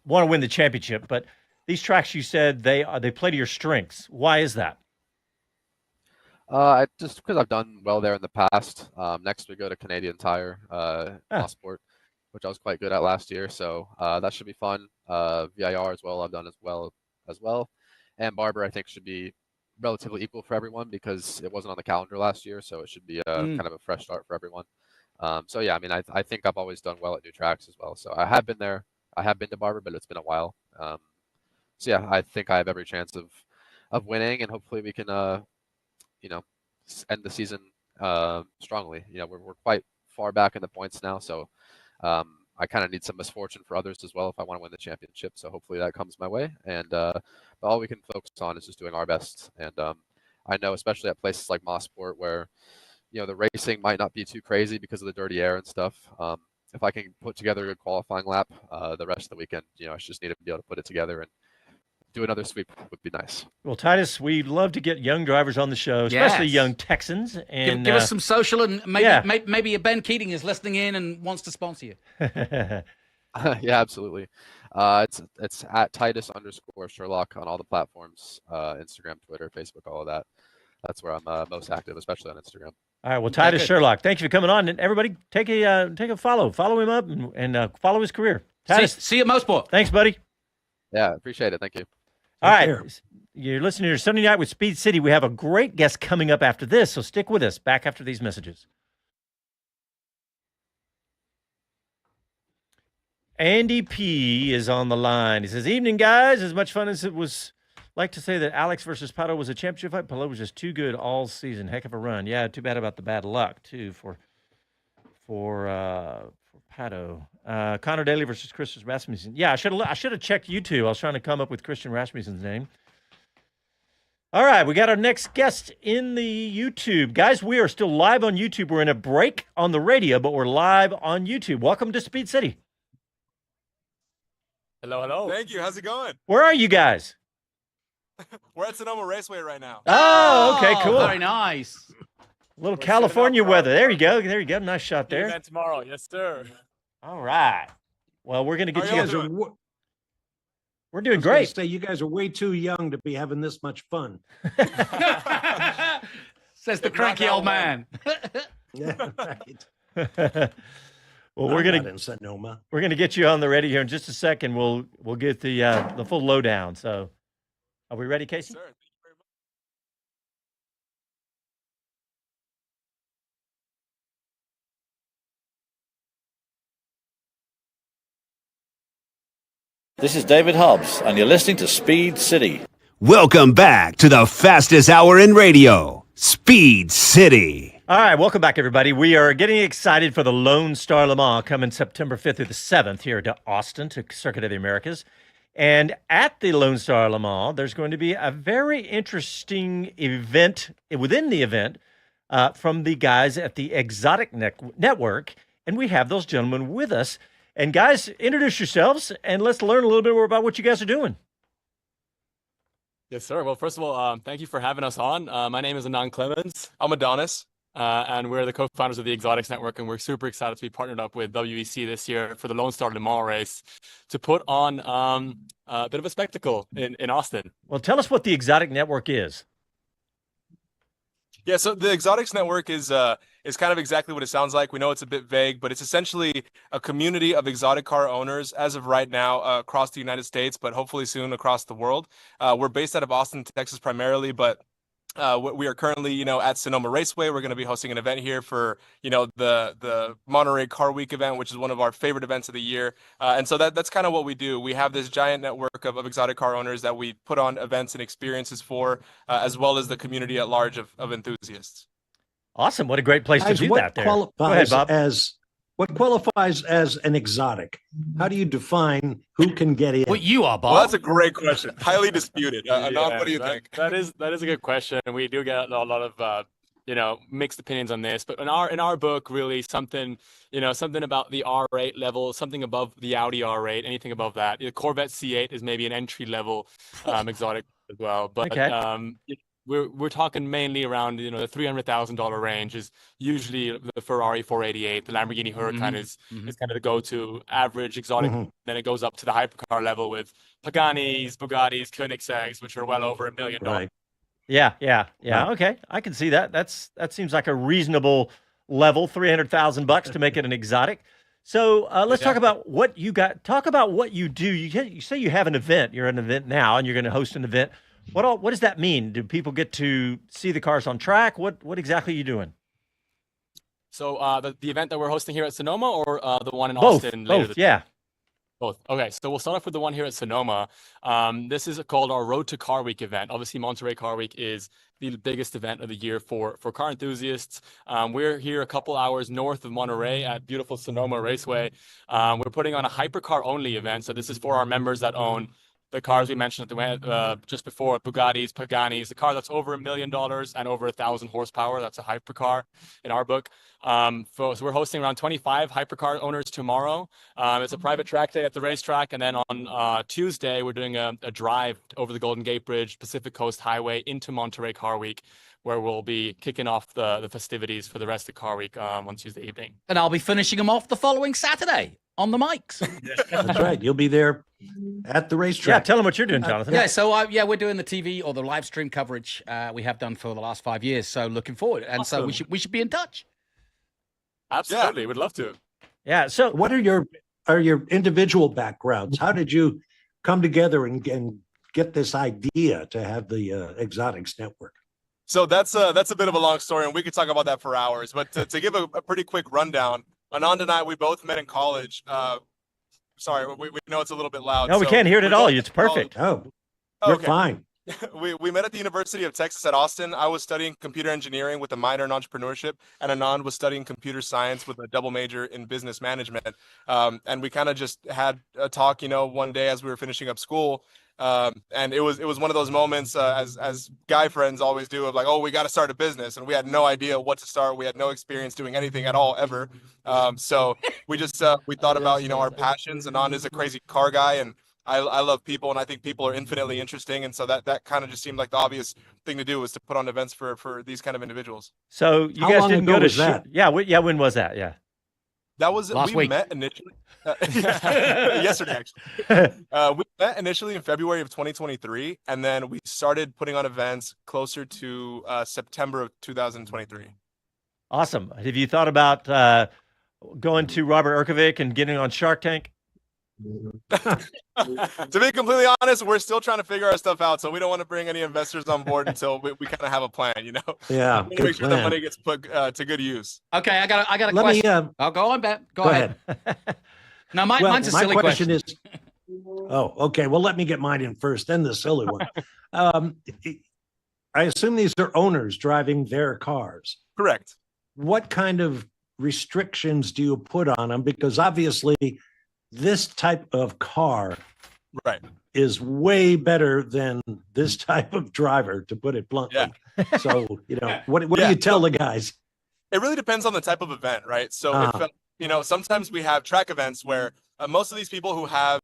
want to win the championship, but these tracks, you said they play to your strengths. Why is that? Just because I've done well there in the past. Next we go to Canadian Tire, motorsport, which I was quite good at last year. So that should be fun. VIR as well, I've done as well. And Barber, I think, should be relatively equal for everyone because it wasn't on the calendar last year. So it should be kind of a fresh start for everyone. So yeah, I mean, I think I've always done well at new tracks as well. So I have been there. I have been to Barber, but it's been a while. So yeah, I think I have every chance of winning, and hopefully we can end the season strongly. We're quite far back in the points now, so I kind of need some misfortune for others as well if I want to win the championship. So hopefully that comes my way, and but all we can focus on is just doing our best. And I know, especially at places like motorsport, where the racing might not be too crazy because of the dirty air and stuff. If I can put together a good qualifying lap, the rest of the weekend, I just need to be able to put it together and do another sweep would be nice. Well, Titus, we'd love to get young drivers on the show, especially young Texans. And give us some social, and maybe a Ben Keating is listening in and wants to sponsor you. Yeah, absolutely. It's at Titus_Sherlock on all the platforms, Instagram, Twitter, Facebook, all of that. That's where I'm most active, especially on Instagram. All right. Well, Titus Sherlock, thank you for coming on, and everybody take a follow him up, and follow his career. Titus, see you at Motorsport. Thanks, buddy. Yeah, appreciate it. Thank you. All right. You're listening to Sunday Night with Speed City. We have a great guest coming up after this, so stick with us. Back after these messages. Andy P. is on the line. He says, "Evening, guys. As much fun as it was like to say that Alex versus Pato was a championship fight, Pato was just too good all season. Heck of a run. Yeah, too bad about the bad luck, too, for Pato. Connor Daly versus Christian Rasmussen. Yeah, I should have checked you two. I was trying to come up with Christian Rasmussen's name. All right, we got our next guest in the YouTube. Guys, we are still live on YouTube. We're in a break on the radio, but we're live on YouTube. Welcome to Speed City. Hello, hello. Thank you. How's it going? Where are you guys? We're at Sonoma Raceway right now. Oh, okay, cool. Very nice. A little California weather. There you go. There you go. Nice shot there. Event tomorrow. Yes, sir. All right. Well, we're going to get How you y'all guys. doing? We're doing great. Say you guys are way too young to be having this much fun. Says the cranky old man. Yeah, right. Well, I'm not in Sonoma. we're gonna get you on the radio here in just a second. We'll get the full lowdown. So, are we ready, Casey? Sir, thank you very much. This is David Hobbs, and you're listening to Speed City. Welcome back to the fastest hour in radio, Speed City. All right, welcome back, everybody. We are getting excited for the Lone Star Le Mans coming September 5th through the 7th here to Austin, to Circuit of the Americas. And at the Lone Star Le Mans, there's going to be a very interesting event within the event from the guys at the Exotic Network. And we have those gentlemen with us. And guys, introduce yourselves and let's learn a little bit more about what you guys are doing. Yes, sir. Well, first of all, thank you for having us on. My name is Anand Clemens. I'm Adonis, and we're the co-founders of the Exotics Network, and we're super excited to be partnered up with WEC this year for the Lone Star Le Mans race to put on a bit of a spectacle in Austin. Well, tell us what the Exotic Network is. Yeah, so the Exotics Network is kind of exactly what it sounds like. We know it's a bit vague, but it's essentially a community of exotic car owners as of right now across the United States, but hopefully soon across the world. We're based out of Austin, Texas primarily, but we are currently, at Sonoma Raceway. We're going to be hosting an event here for, the Monterey Car Week event, which is one of our favorite events of the year. And so that's kind of what we do. We have this giant network of exotic car owners that we put on events and experiences for, as well as the community at large of enthusiasts. Awesome. What a great place to do that there. Go ahead, Bob. What qualifies as an exotic? How do you define who can get in? What you are, Bob? Well, that's a great question. Highly disputed. Anand, what do you think? That is a good question. We do get a lot of mixed opinions on this, but in our book, really something about the R8 level, something above the Audi R8, anything above that. The Corvette C8 is maybe an entry level exotic as well, but okay. We're talking mainly around the $300,000 range is usually the Ferrari 488, the Lamborghini Huracan is kind of the go-to average exotic. Then it goes up to the hypercar level with Paganis, Bugattis, Koenigsegg's, which are well over $1 million. Right. Yeah. Okay, I can see that. That seems like a reasonable level, $300,000 to make it an exotic. So let's talk about what you got. Talk about what you do. You say you have an event. You're at an event now, and you're going to host an event. What does that mean? Do people get to see the cars on track? What exactly are you doing? So the event that we're hosting here at Sonoma, or the one in Both, Austin? Both. Okay, so we'll start off with the one here at Sonoma. This is called our Road to Car Week event. Obviously, Monterey Car Week is the biggest event of the year for car enthusiasts. We're here a couple hours north of Monterey at beautiful Sonoma Raceway. We're putting on a hypercar only event. So this is for our members that own the cars we mentioned at the just before, Bugattis, Paganis, the car that's over $1 million and over 1,000 horsepower. That's a hypercar in our book. So we're hosting around 25 hypercar owners tomorrow. It's a private track day at the racetrack. And then on Tuesday, we're doing a drive over the Golden Gate Bridge, Pacific Coast Highway into Monterey Car Week, where we'll be kicking off the festivities for the rest of Car Week on Tuesday evening. And I'll be finishing them off the following Saturday on the mics. That's right. You'll be there at the racetrack. Yeah, tell them what you're doing, Jonathan. So we're doing the TV or the live stream coverage we have done for the last 5 years. So looking forward, and awesome. So we should be in touch. Absolutely, we'd love to. Yeah. So, what are your individual backgrounds? How did you come together and get this idea to have the Exotics Network? So that's a bit of a long story, and we could talk about that for hours. But to give a pretty quick rundown, Anand and I, we both met in college. Sorry, we know it's a little bit loud. No, we can't hear it at all. It's perfect. You're fine. We met at the University of Texas at Austin. I was studying computer engineering with a minor in entrepreneurship, and Anand was studying computer science with a double major in business management. And we kind of just had a talk, one day as we were finishing up school. And it was one of those moments, as guy friends always do, of like, oh, we got to start a business, and we had no idea what to start. We had no experience doing anything at all ever. So we just we thought about our passions. Anand is a crazy car guy, and I love people, and I think people are infinitely interesting. And so that kind of just seemed like the obvious thing to do, was to put on events for these kind of individials. So you guys didn't go to that? Yeah. When was that? Yeah. That was last week. Met initially yesterday, actually. We met initially in February of 2023, and then we started putting on events closer to September of 2023. Awesome. Have you thought about going to Robert Urkovic and getting on Shark Tank? To be completely honest, we're still trying to figure our stuff out, so we don't want to bring any investors on board until we kind of have a plan. Yeah, make sure the money gets put to good use. Okay, I got a question. I'll go on, Ben. Go ahead. Now, mine's a silly question. Is, okay. Well, let me get mine in first, then the silly one. I assume these are owners driving their cars. Correct. What kind of restrictions do you put on them? Because obviously, this type of car is way better than this type of driver, to put it bluntly. Yeah. So, what do you tell the guys? It really depends on the type of event, right? So, if, sometimes we have track events where most of these people who have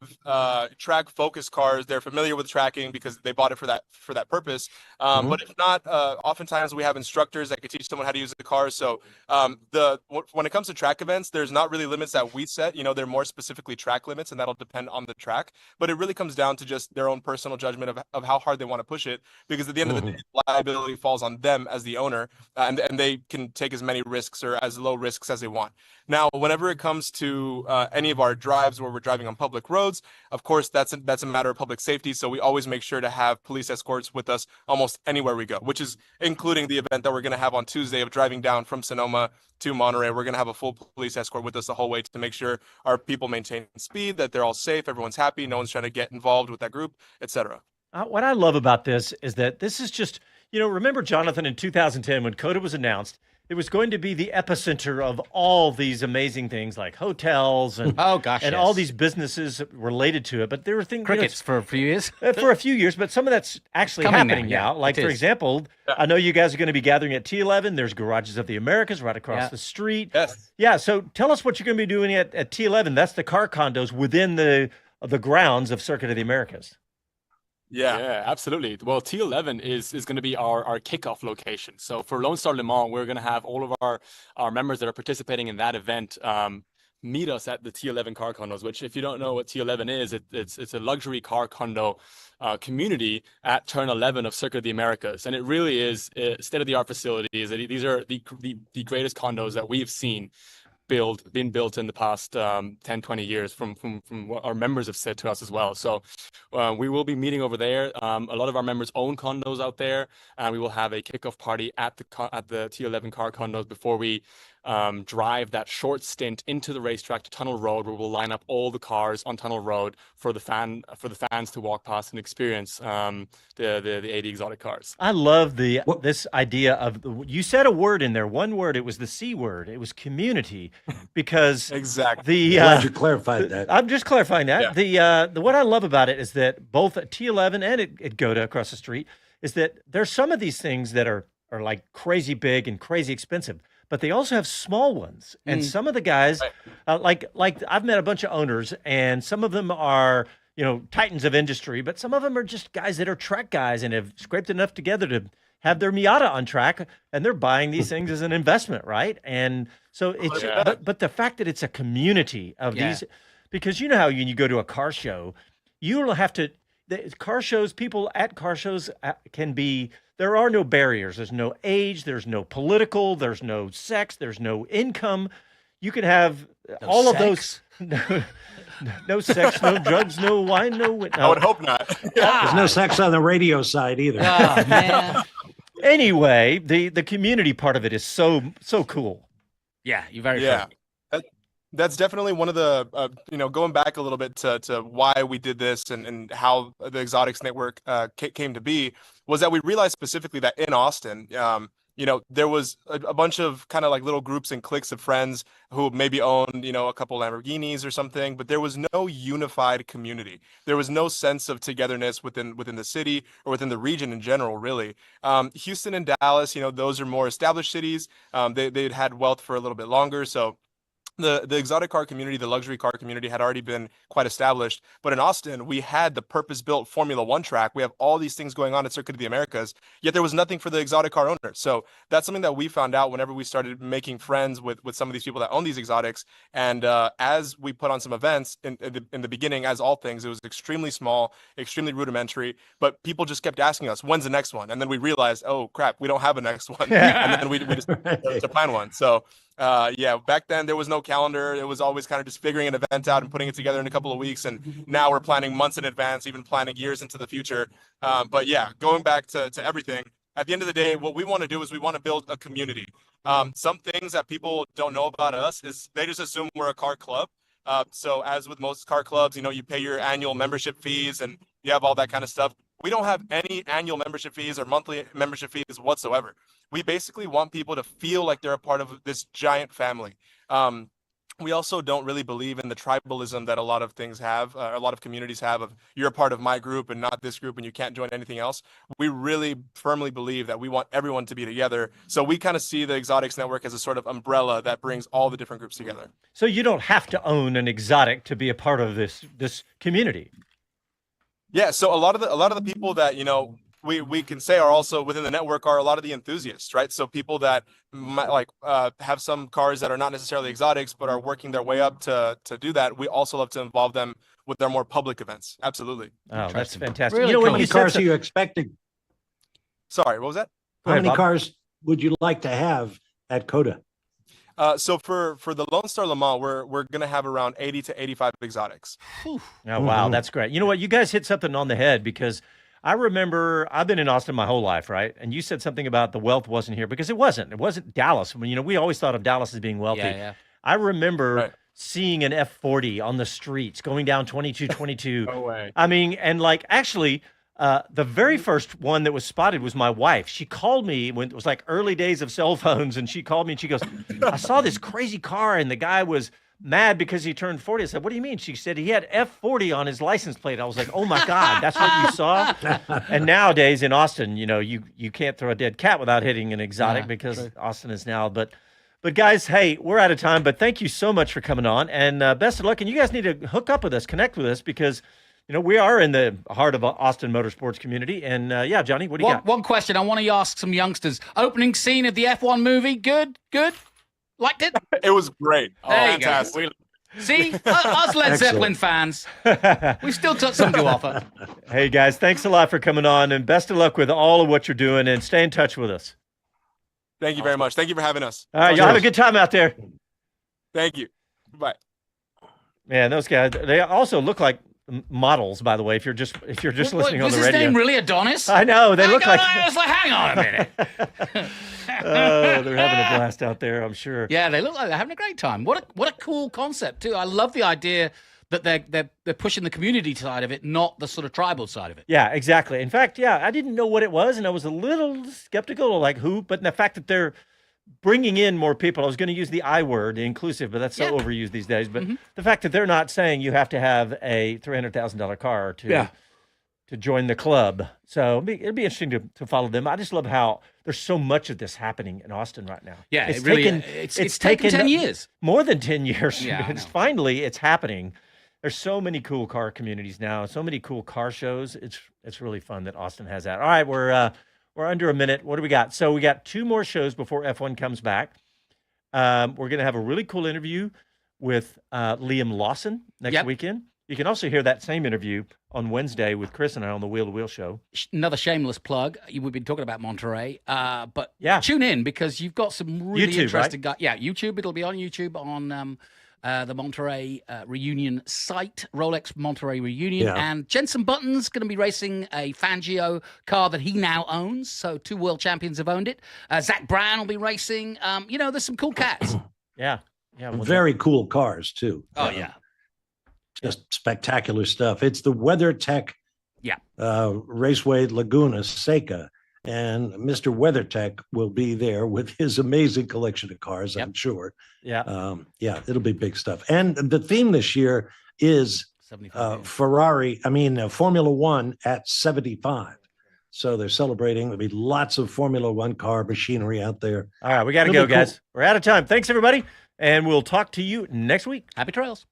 track focused cars, they're familiar with tracking because they bought it for that purpose. But if not, oftentimes we have instructors that could teach someone how to use the car. So when it comes to track events, there's not really limits that we set. They're more specifically track limits, and that'll depend on the track. But it really comes down to just their own personal judgment of how hard they want to push it, because at the end of the day, liability falls on them as the owner, and they can take as many risks or as low risks as they want. Now, whenever it comes to any of our drives where we're driving on public roads, of course, that's a matter of public safety. So we always make sure to have police escorts with us almost anywhere we go, which is including the event that we're going to have on Tuesday of driving down from Sonoma to Monterey. We're going to have a full police escort with us the whole way to make sure our people maintain speed, that they're all safe, everyone's happy, no one's trying to get involved with that group, etc. What I love about this is that this is just, remember, Jonathan, in 2010 when COTA was announced, it was going to be the epicenter of all these amazing things like hotels and all these businesses related to it. But there were things crickets for a few years. For a few years, but some of that's actually happening now. Like, for example, I know you guys are going to be gathering at T11. There's Garages of the Americas right across the street. Yes. Yeah. So tell us what you're going to be doing at T11. That's the car condos within the grounds of Circuit of the Americas. Yeah, absolutely. Well, T11 is going to be our kickoff location. So for Lone Star Le Mans, we're going to have all of our members that are participating in that event meet us at the T11 car condos, which, if you don't know what T11 is, it's a luxury car condo community at turn 11 of Circuit of the Americas. And it really is state-of-the-art facilities. These are the greatest condos that we've seen been built in the past 10-20 years from what our members have said to us as well. So we will be meeting over there. A lot of our members own condos out there, and we will have a kickoff party at the T11 car condos before we drive that short stint into the racetrack to Tunnel Road, where we'll line up all the cars on Tunnel Road for the fans to walk past and experience the 80 exotic cars. I love this idea of you said a word in there, one word. It was the C word. It was community, because exactly. Glad you clarified that. I'm just clarifying that. Yeah. What I love about it is that both at T11 and at GOTA across the street is that there's some of these things that are like crazy big and crazy expensive, but they also have small ones. And some of the guys, like I've met a bunch of owners, and some of them are, titans of industry, but some of them are just guys that are track guys and have scraped enough together to have their Miata on track, and they're buying these things as an investment, right? And so it's, but the fact that it's a community of these, because you know how when you go to a car show, you don't have to, car shows, people at car shows there are no barriers. There's no age, there's no political, there's no sex, there's no income. You can have all of those. No sex, no drugs, no wine, no. I would hope not. There's no sex on the radio side either. Oh, man. Anyway, the community part of it is so cool. Yeah, you're very true. That's definitely one of the, going back a little bit to why we did this and how the Exotics Network came to be, was that we realized specifically that in Austin, there was a bunch of kind of like little groups and cliques of friends who maybe owned, a couple Lamborghinis or something, but there was no unified community. There was no sense of togetherness within the city or within the region in general, really. Houston and Dallas, those are more established cities. They'd had wealth for a little bit longer, so the exotic car community, the luxury car community had already been quite established. But in Austin, we had the purpose-built Formula One track. We have all these things going on at Circuit of the Americas, yet there was nothing for the exotic car owners. So that's something that we found out whenever we started making friends with some of these people that own these exotics. And as we put on some events in the beginning, as all things, it was extremely small, extremely rudimentary, but people just kept asking us, when's the next one? And then we realized, oh crap, we don't have a next one. And then we just to plan one. So back then there was no calendar. It was always kind of just figuring an event out and putting it together in a couple of weeks. And now we're planning months in advance, even planning years into the future. But going back to everything, at the end of the day, what we want to do is we want to build a community. Some things that people don't know about us is they just assume we're a car club. So as with most car clubs, you pay your annual membership fees and you have all that kind of stuff. We don't have any annual membership fees or monthly membership fees whatsoever. We basically want people to feel like they're a part of this giant family. We also don't really believe in the tribalism that a lot of things have, a lot of communities have, of you're a part of my group and not this group and you can't join anything else. We really firmly believe that we want everyone to be together. So we kind of see the Exotics Network as a sort of umbrella that brings all the different groups together. So you don't have to own an exotic to be a part of this community. Yeah, so a lot of the people that we can say are also within the network are a lot of the enthusiasts, right? So people that might have some cars that are not necessarily exotics but are working their way up to do that. We also love to involve them with their more public events. Absolutely. Oh, that's fantastic. Really how many cars are you expecting? Sorry, what was that? How many cars would you like to have at COTA? So for the Lone Star Le Mans, we're gonna have around 80 to 85 exotics. Oh wow, that's great. You know what? You guys hit something on the head, because I remember I've been in Austin my whole life, right? And you said something about the wealth wasn't here, because it wasn't. It wasn't Dallas. I mean, we always thought of Dallas as being wealthy. Yeah. I remember seeing an F40 on the streets going down 2222. No way. I mean, and actually, the very first one that was spotted was my wife. She called me when it was like early days of cell phones, and she called me and she goes, I saw this crazy car and the guy was mad because he turned 40. I said, what do you mean? She said he had F40 on his license plate. I was like, oh my God, that's what you saw? And nowadays in Austin, you can't throw a dead cat without hitting an exotic, because Austin is now. But guys, hey, we're out of time, but thank you so much for coming on, and best of luck. And you guys need to hook up with us, connect with us, because we are in the heart of Austin motorsports community. And Johnny, what do you got? One question. I want to ask some youngsters. Opening scene of the F1 movie. Good? Liked it? It was great. Fantastic. See, us Led Zeppelin fans, we've still got some to offer. Hey, guys, thanks a lot for coming on, and best of luck with all of what you're doing, and stay in touch with us. Thank you very much. Thank you for having us. All right, y'all have a good time out there. Thank you. Bye. Man, those guys, they also look like models, by the way, if you're just listening on the radio. Was his name really Adonis? I know, they look like... I was like, hang on a minute. Oh, they're having a blast out there, I'm sure. Yeah, they look like they're having a great time. What a cool concept, too. I love the idea that they're pushing the community side of it, not the sort of tribal side of it. Yeah, exactly. In fact, I didn't know what it was, and I was a little skeptical of who, but the fact that they're bringing in more people. I was going to use the I word, inclusive, but that's so overused these days. But the fact that they're not saying you have to have a $300,000 car to join the club. So it'd be interesting to follow them. I just love how there's so much of this happening in Austin right now. Yeah, it's taken 10 years. More than 10 years. Yeah, it's happening. There's so many cool car communities now, so many cool car shows. It's really fun that Austin has that. All right, we're under a minute. What do we got? So we got 2 more shows before F1 comes back. We're going to have a really cool interview with Liam Lawson next weekend. You can also hear that same interview on Wednesday with Chris and I on the Wheel to Wheel show. Another shameless plug. We've been talking about Monterey, but tune in, because you've got some really interesting guys. Yeah, YouTube. It'll be on YouTube on the Monterey reunion site, Rolex Monterey reunion. And Jensen Button's going to be racing a Fangio car that he now owns. So 2 world champions have owned it. Zach Brown will be racing. There's some cool cats. Yeah. Yeah, very cool cars too. Oh yeah, just spectacular stuff. It's the WeatherTech Raceway Laguna Seca, and Mr. WeatherTech will be there with his amazing collection of cars. I'm sure. Yeah, it'll be big stuff. And the theme this year is Formula One at 75. So they're celebrating. There'll be lots of Formula One car machinery out there. All right, we got to go, guys. We're out of time. Thanks, everybody. And we'll talk to you next week. Happy trails.